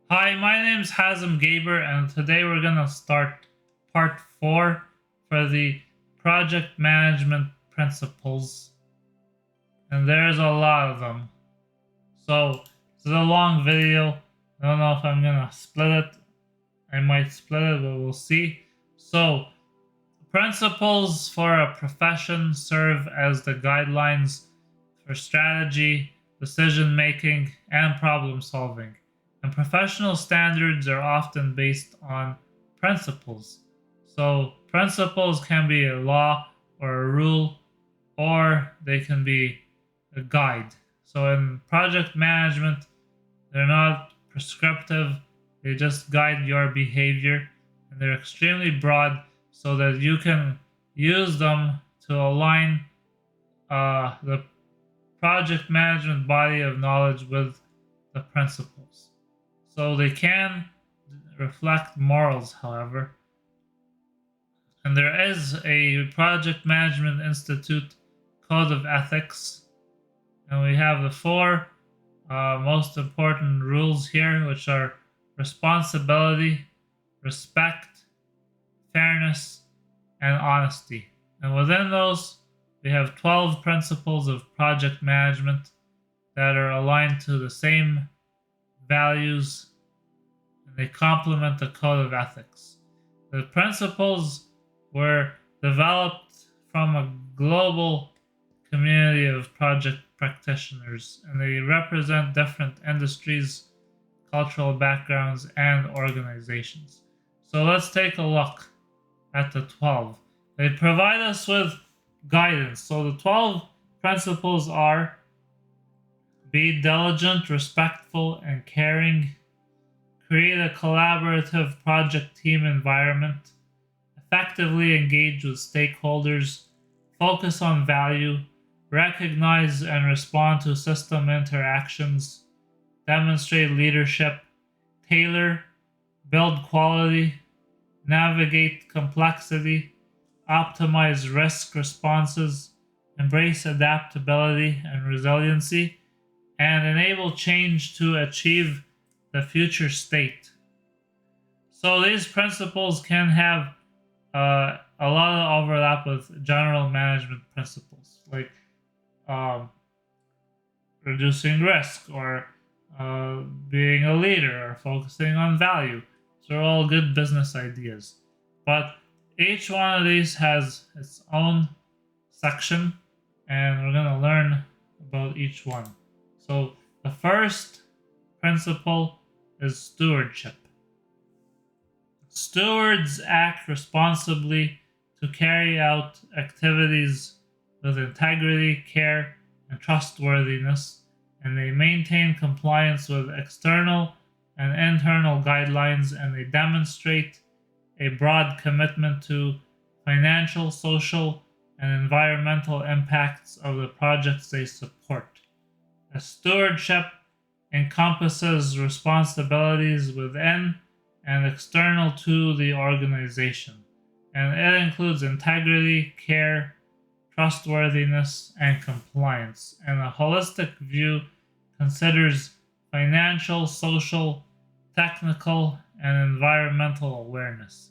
Hi, my name's Hazem Gaber, and today we're gonna start part 4 for the project management principles. And there's a lot of them. So, this is a long video. I don't know if I'm gonna split it. I might split it, but we'll see. So, principles for a profession serve as the guidelines for strategy, decision making, and problem solving. And professional standards are often based on principles. So, principles can be a law or a rule, or they can be a guide. So, in project management, they're not prescriptive, they just guide your behavior, and they're extremely broad so that you can use them to align the project management body of knowledge with the principles. So they can reflect morals, however. And there is a Project Management Institute Code of Ethics, and we have the four most important rules here, which are responsibility, respect, fairness, and honesty. And within those, we have 12 principles of project management that are aligned to the same values, and they complement the code of ethics. The principles were developed from a global community of project practitioners, and they represent different industries, cultural backgrounds, and organizations. So let's take a look at the 12. They provide us with guidance. So the 12 principles are: be diligent, respectful, and caring, create a collaborative project team environment, effectively engage with stakeholders, focus on value, recognize and respond to system interactions, demonstrate leadership, tailor, build quality, navigate complexity, optimize risk responses, embrace adaptability and resiliency, and enable change to achieve the future state. So these principles can have a lot of overlap with general management principles, like um, reducing risk or being a leader or focusing on value. So they're all good business ideas. But each one of these has its own section, and we're going to learn about each one. So the first principle is stewardship. Stewards act responsibly to carry out activities with integrity, care, and trustworthiness, and they maintain compliance with external and internal guidelines, and they demonstrate a broad commitment to financial, social, and environmental impacts of the projects they support. A stewardship encompasses responsibilities within and external to the organization, and it includes integrity, care, trustworthiness, and compliance. And a holistic view considers financial, social, technical, and environmental awareness.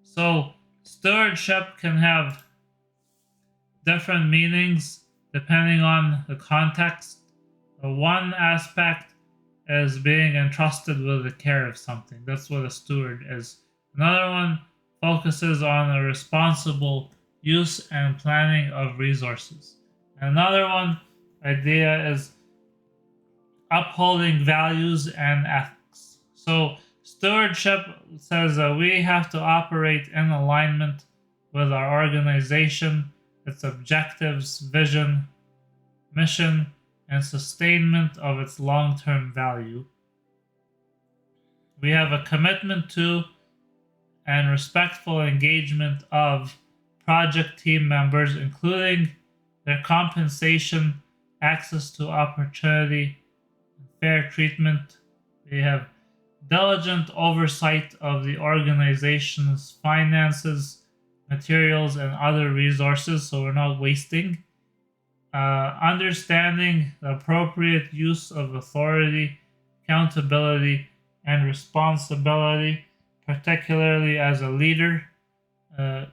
So, stewardship can have different meanings depending on the context. One aspect is being entrusted with the care of something. That's what a steward is. Another one focuses on a responsible use and planning of resources. Another one idea is upholding values and ethics. So stewardship says that we have to operate in alignment with our organization, its objectives, vision, mission, and sustainment of its long-term value. We have a commitment to and respectful engagement of project team members, including their compensation, access to opportunity, and fair treatment. We have diligent oversight of the organization's finances, materials, and other resources, so we're not wasting. Understanding the appropriate use of authority, accountability, and responsibility, particularly as a leader. Uh,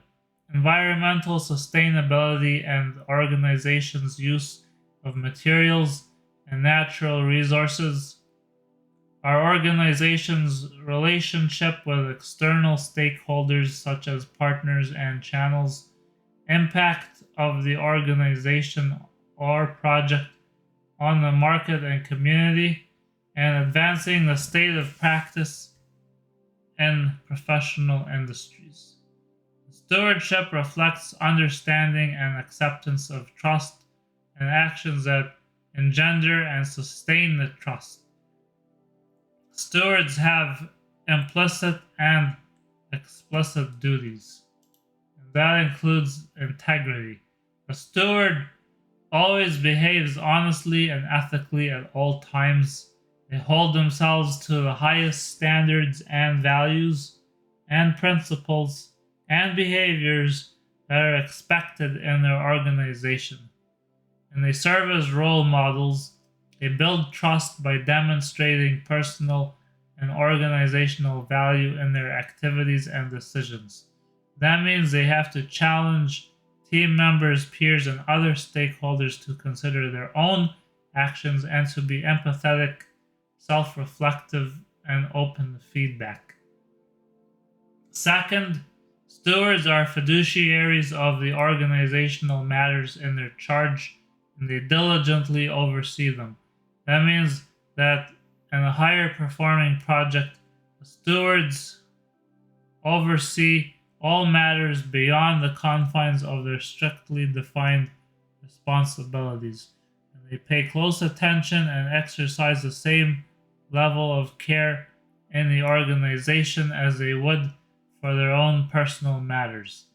Environmental sustainability and organizations' use of materials and natural resources. Our organization's relationship with external stakeholders such as partners and channels. Impact of the organization or project on the market and community, and advancing the state of practice in professional industries. Stewardship reflects understanding and acceptance of trust and actions that engender and sustain the trust. Stewards have implicit and explicit duties, and that includes integrity. A steward always behaves honestly and ethically at all times. They hold themselves to the highest standards and values and principles and behaviors that are expected in their organization. And they serve as role models. They build trust by demonstrating personal and organizational value in their activities and decisions. That means they have to challenge team members, peers, and other stakeholders to consider their own actions and to be empathetic, self reflective, and open to feedback. Second, stewards are fiduciaries of the organizational matters in their charge and they diligently oversee them. That means that in a higher performing project, the stewards oversee all matters beyond the confines of their strictly defined responsibilities. And they pay close attention and exercise the same level of care in the organization as they would for their own personal matters.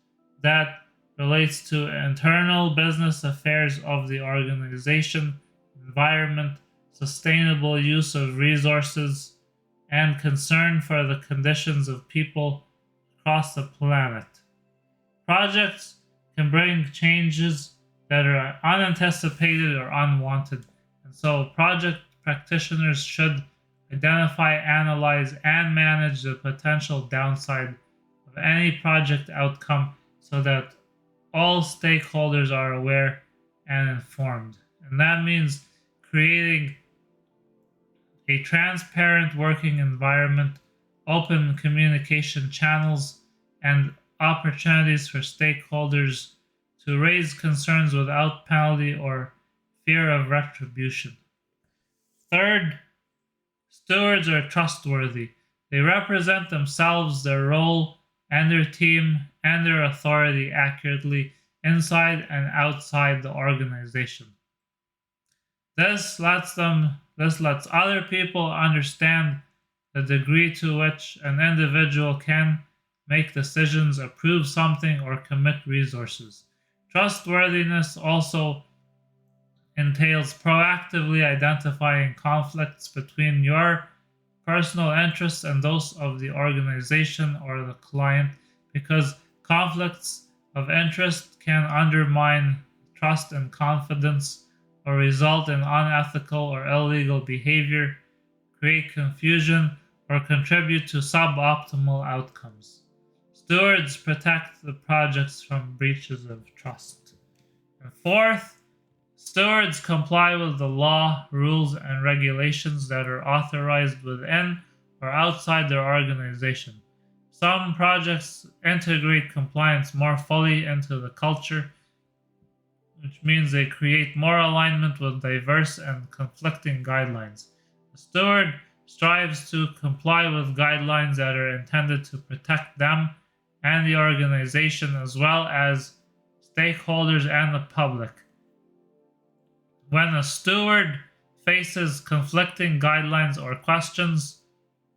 That relates to internal business affairs of the organization, environment, sustainable use of resources, and concern for the conditions of people across the planet. Projects can bring changes that are unanticipated or unwanted, and so project practitioners should identify, analyze, and manage the potential downside of any project outcome so that all stakeholders are aware and informed. And that means creating a transparent working environment, open communication channels, and opportunities for stakeholders to raise concerns without penalty or fear of retribution. Third, stewards are trustworthy. They represent themselves, their role, and their team and their authority accurately inside and outside the organization. This lets other people understand the degree to which an individual can make decisions, approve something, or commit resources. Trustworthiness also entails proactively identifying conflicts between your personal interests and those of the organization or the client, because conflicts of interest can undermine trust and confidence or result in unethical or illegal behavior, create confusion, or contribute to suboptimal outcomes. Stewards protect the projects from breaches of trust. And fourth, stewards comply with the law, rules, and regulations that are authorized within or outside their organization. Some projects integrate compliance more fully into the culture, which means they create more alignment with diverse and conflicting guidelines. The steward strives to comply with guidelines that are intended to protect them and the organization, as well as stakeholders and the public. When a steward faces conflicting guidelines or questions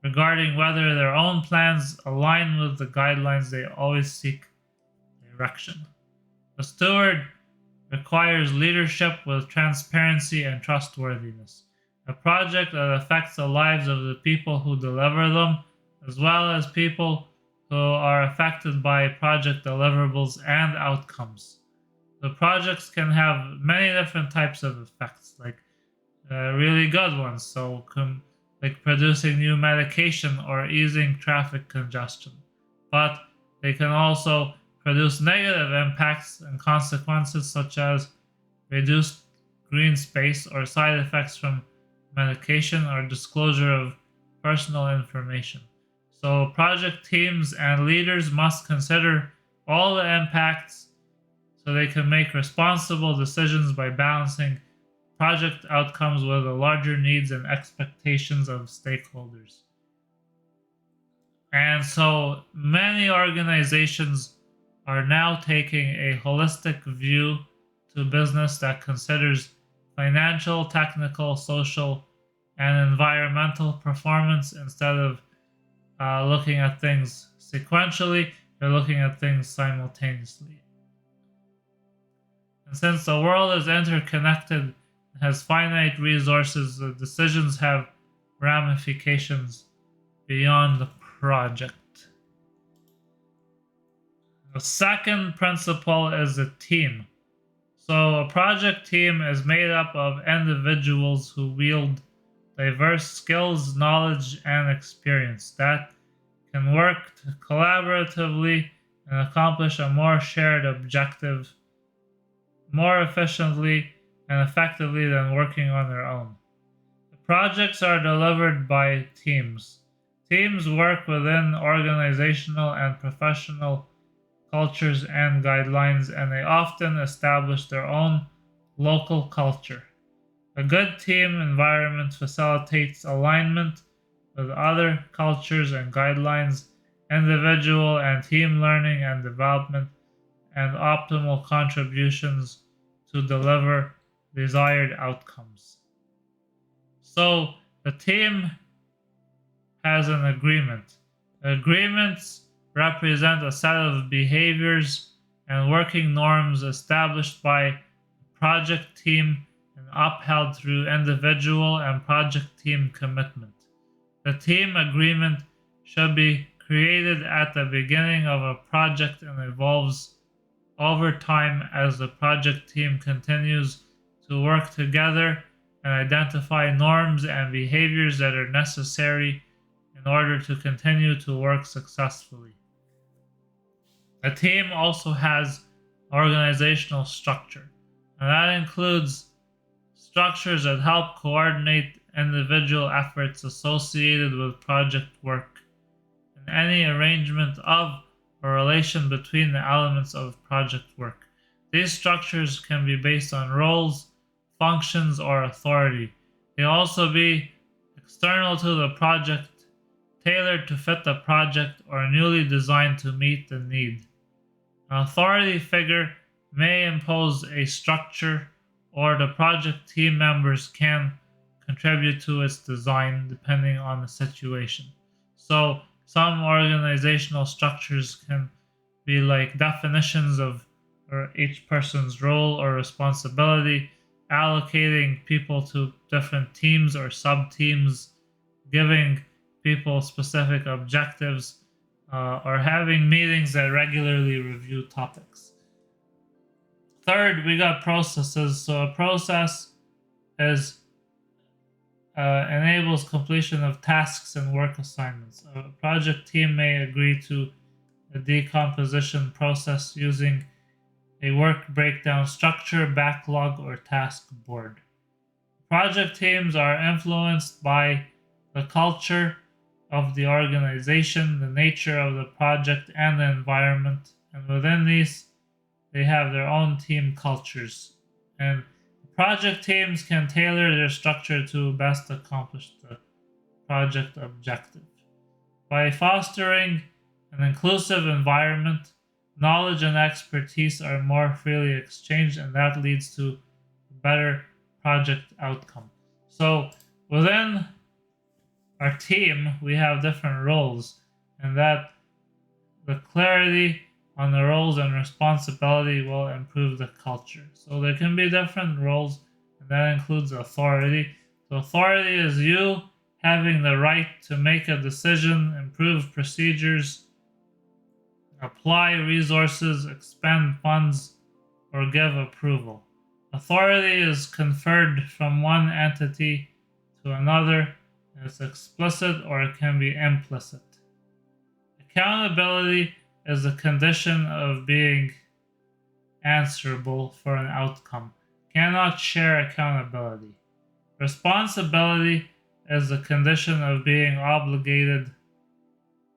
regarding whether their own plans align with the guidelines, they always seek direction. The steward requires leadership with transparency and trustworthiness. A project that affects the lives of the people who deliver them, as well as people who are affected by project deliverables and outcomes. The projects can have many different types of effects, like really good ones. So like producing new medication or easing traffic congestion. But they can also produce negative impacts and consequences such as reduced green space or side effects from medication or disclosure of personal information. So, project teams and leaders must consider all the impacts so they can make responsible decisions by balancing project outcomes with the larger needs and expectations of stakeholders. And so many organizations are now taking a holistic view to business that considers financial, technical, social, and environmental performance instead of looking at things sequentially. They're looking at things simultaneously. And since the world is interconnected and has finite resources, the decisions have ramifications beyond the project. The second principle is a team. So a project team is made up of individuals who wield diverse skills, knowledge, and experience that can work collaboratively and accomplish a more shared objective more efficiently and effectively than working on their own. The projects are delivered by teams. Teams work within organizational and professional cultures and guidelines, and they often establish their own local culture. A good team environment facilitates alignment with other cultures and guidelines, individual and team learning and development, and optimal contributions to deliver desired outcomes. So the team has an agreement. Agreements represent a set of behaviors and working norms established by the project team and upheld through individual and project team commitment. The team agreement should be created at the beginning of a project and evolves over time as the project team continues to work together and identify norms and behaviors that are necessary in order to continue to work successfully. A team also has organizational structure, and that includes structures that help coordinate individual efforts associated with project work and any arrangement of or relation between the elements of project work. These structures can be based on roles, functions, or authority. They also be external to the project, tailored to fit the project, or newly designed to meet the need. An authority figure may impose a structure, or the project team members can contribute to its design depending on the situation. So, some organizational structures can be like definitions of each person's role or responsibility, allocating people to different teams or sub-teams, giving people specific objectives, or having meetings that regularly review topics. Third, we got processes. So a process is enables completion of tasks and work assignments. A project team may agree to a decomposition process using a work breakdown structure, backlog, or task board. Project teams are influenced by the culture of the organization, the nature of the project, and the environment. And within these, they have their own team cultures. And project teams can tailor their structure to best accomplish the project objective. By fostering an inclusive environment, knowledge and expertise are more freely exchanged, and that leads to a better project outcome. So within our team, we have different roles, and that the clarity on the roles and responsibility will improve the culture. So there can be different roles, and that includes authority. So authority is you having the right to make a decision, improve procedures, apply resources, expend funds, or give approval. Authority is conferred from one entity to another, It's explicit or it can be implicit. Accountability is the condition of being answerable for an outcome. Cannot share accountability. Responsibility is the condition of being obligated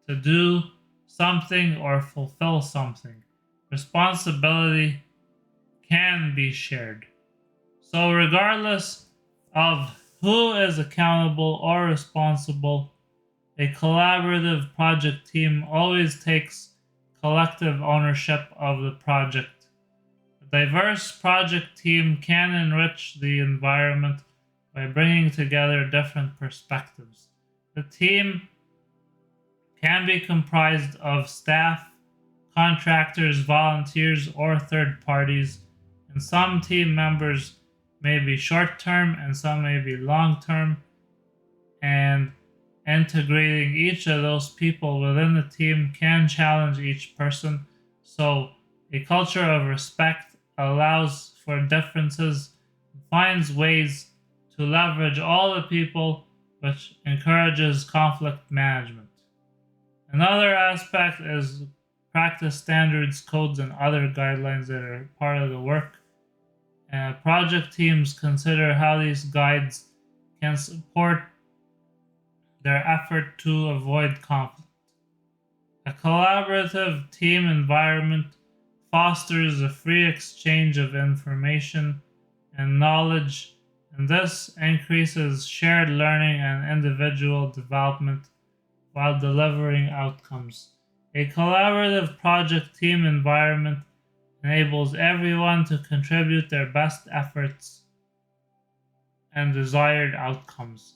to do something or fulfill something. Responsibility can be shared. So, regardless of who is accountable or responsible, a collaborative project team always takes collective ownership of the project. A diverse project team can enrich the environment by bringing together different perspectives. The team can be comprised of staff, contractors, volunteers, or third parties, and some team members may be short term and some may be long term, and integrating each of those people within the team can challenge each person. So, a culture of respect allows for differences, finds ways to leverage all the people, which encourages conflict management. Another aspect is practice standards, codes, and other guidelines that are part of the work. Project teams consider how these guides can support their effort to avoid conflict. A collaborative team environment fosters a free exchange of information and knowledge, and this increases shared learning and individual development while delivering outcomes. A collaborative project team environment enables everyone to contribute their best efforts and desired outcomes.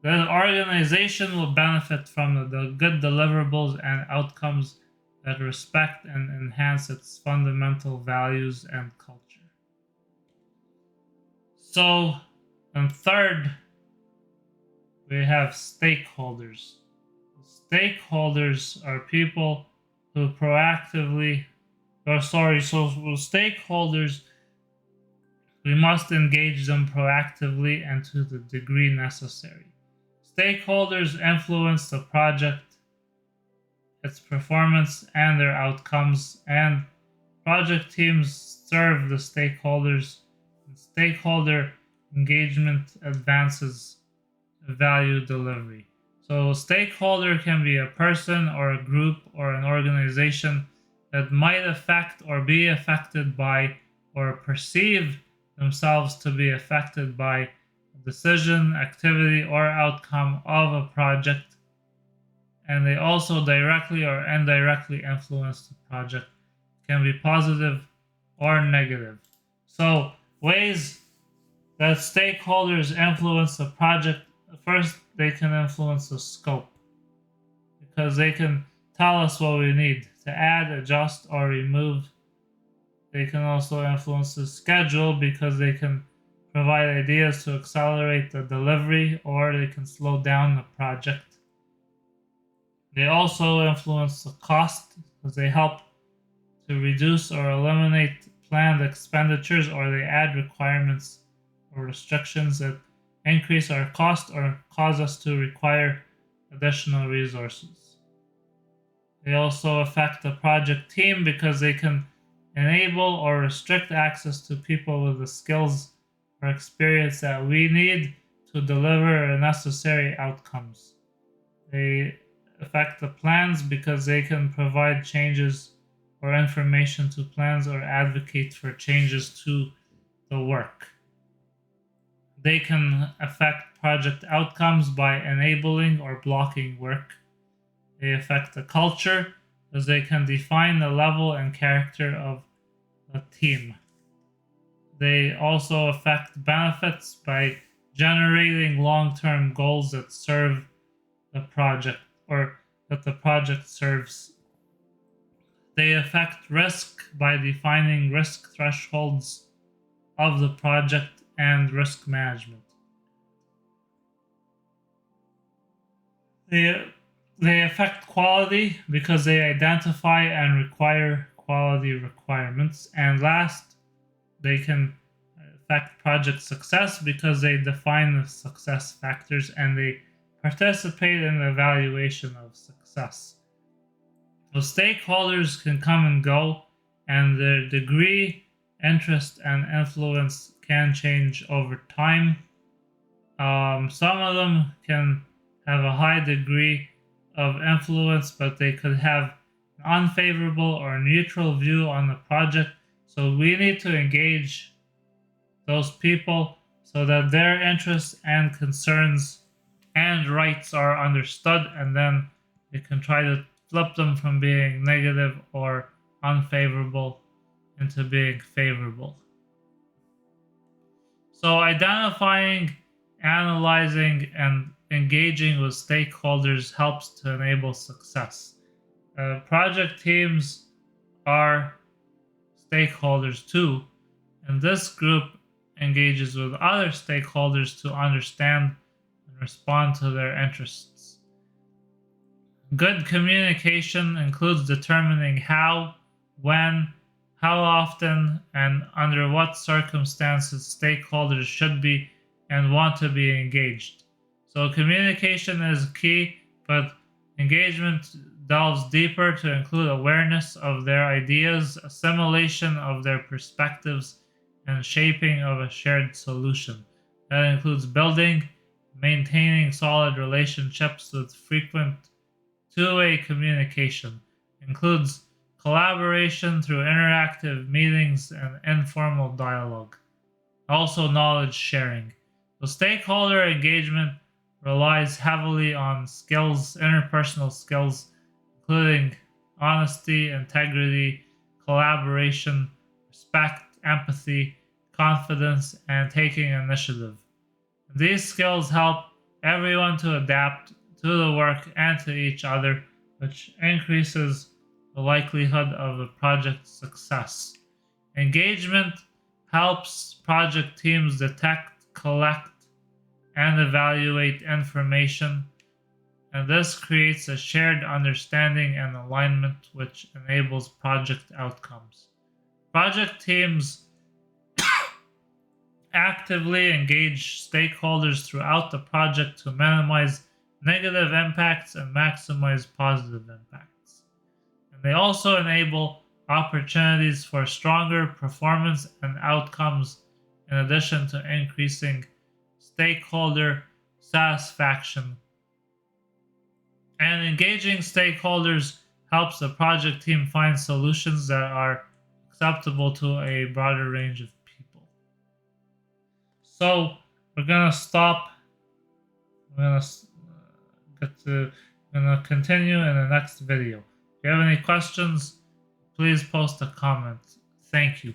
The organization will benefit from the good deliverables and outcomes that respect and enhance its fundamental values and culture. So, and third, we have stakeholders. Stakeholders are people who proactively, stakeholders, we must engage them proactively and to the degree necessary. Stakeholders influence the project, its performance, and their outcomes, and project teams serve the stakeholders. And stakeholder engagement advances value delivery. So, stakeholder can be a person or a group or an organization that might affect or be affected by or perceive themselves to be affected by decision, activity, or outcome of a project, and they also directly or indirectly influence the project, can be positive or negative. So, ways that stakeholders influence the project: first, they can influence the scope because they can tell us what we need to add, adjust, or remove. They can also influence the schedule because they can provide ideas to accelerate the delivery, or they can slow down the project. They also influence the cost because they help to reduce or eliminate planned expenditures, or they add requirements or restrictions that increase our cost or cause us to require additional resources. They also affect the project team because they can enable or restrict access to people with the skills or experience that we need to deliver necessary outcomes. They affect the plans because they can provide changes or information to plans or advocate for changes to the work. They can affect project outcomes by enabling or blocking work. They affect the culture because they can define the level and character of a team. They also affect benefits by generating long-term goals that serve the project or that the project serves. They affect risk by defining risk thresholds of the project and risk management. They affect quality because they identify and require quality requirements. And last, they can affect project success because they define the success factors and they participate in the evaluation of success. The stakeholders can come and go, and their degree, interest, and influence can change over time. Some of them can have a high degree of influence, but they could have an unfavorable or neutral view on the project. So we need to engage those people so that their interests and concerns and rights are understood, and then we can try to flip them from being negative or unfavorable into being favorable. So identifying, analyzing, and engaging with stakeholders helps to enable success. Project teams are stakeholders too, and this group engages with other stakeholders to understand and respond to their interests. Good communication includes determining how, when, how often, and under what circumstances stakeholders should be and want to be engaged. So communication is key, but engagement delves deeper to include awareness of their ideas, assimilation of their perspectives, and shaping of a shared solution. That includes building, maintaining solid relationships with frequent two-way communication. Includes collaboration through interactive meetings and informal dialogue. Also knowledge sharing. So stakeholder engagement relies heavily on skills, interpersonal skills, including honesty, integrity, collaboration, respect, empathy, confidence, and taking initiative. These skills help everyone to adapt to the work and to each other, which increases the likelihood of the project's success. Engagement helps project teams detect, collect, and evaluate information, and this creates a shared understanding and alignment which enables project outcomes. Project teams actively engage stakeholders throughout the project to minimize negative impacts and maximize positive impacts. And they also enable opportunities for stronger performance and outcomes in addition to increasing stakeholder satisfaction. And engaging stakeholders helps the project team find solutions that are acceptable to a broader range of people. So we're gonna stop. We're gonna continue in the next video. If you have any questions, please post a comment. Thank you.